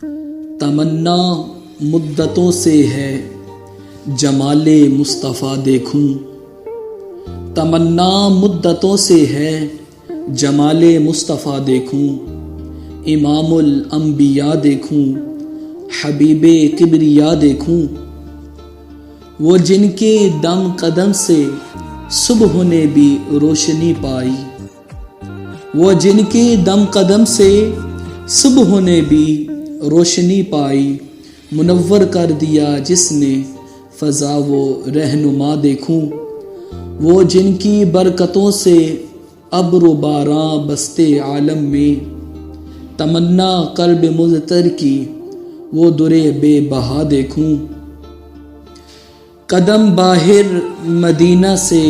تمنا مدتوں سے ہے جمال مصطفیٰ دیکھوں، تمنا مدتوں سے ہے جمال مصطفیٰ دیکھوں، امام الانبیاء دیکھوں، حبیب کبریا دیکھوں، وہ جن کے دم قدم سے صبح نے بھی روشنی پائی، وہ جن کے دم قدم سے صبح نے بھی روشنی پائی، منور کر دیا جس نے فضا و رہنما دیکھوں، وہ جن کی برکتوں سے ابر و باراں بستے عالم میں، تمنا قلب مضطر کی وہ درے بے بہا دیکھوں، قدم باہر مدینہ سے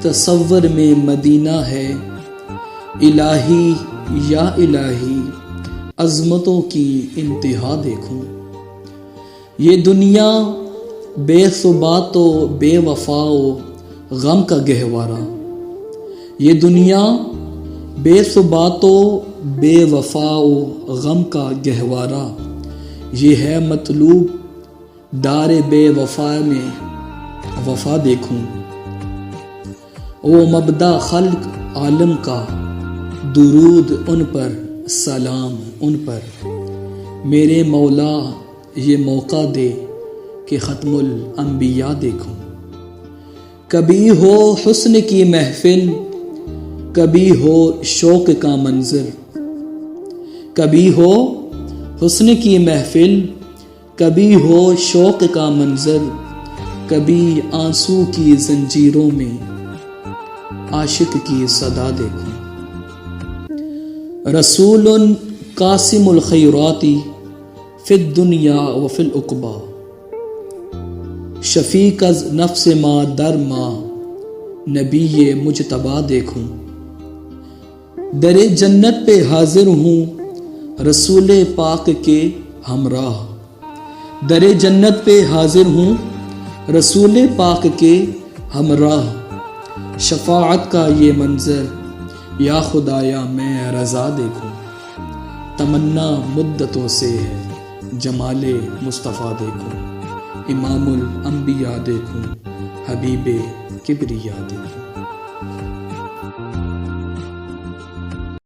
تصور میں مدینہ ہے، الہی یا الہی عظمتوں کی انتہا دیکھوں، یہ دنیا بے ثبات و بے وفا و غم کا گہوارہ، یہ دنیا بے ثبات و بے وفا و غم کا گہوارہ، یہ ہے مطلوب دار بے وفا میں وفا دیکھوں، وہ مبدا خلق عالم کا درود ان پر سلام ان پر، میرے مولا یہ موقع دے کہ ختم الانبیاء دیکھوں، کبھی ہو حسن کی محفل کبھی ہو شوق کا منظر، کبھی ہو حسن کی محفل کبھی ہو شوق کا منظر، کبھی آنسو کی زنجیروں میں عاشق کی صدا دیکھوں، رسول قاسم الخیرات فی الدنیا و فی العقبی، شفیق از نفس ما در ما نبی مجتبی دیکھوں، در جنت پہ حاضر ہوں رسول پاک کے ہمراہ، در جنت پہ حاضر ہوں رسول پاک کے ہمراہ، شفاعت کا یہ منظر یا خدایا میں رضا دیکھوں، تمنا مدتوں سے ہے جمال مصطفیٰ دیکھوں، امام الانبیاء دیکھوں، حبیب کبریا دیکھوں۔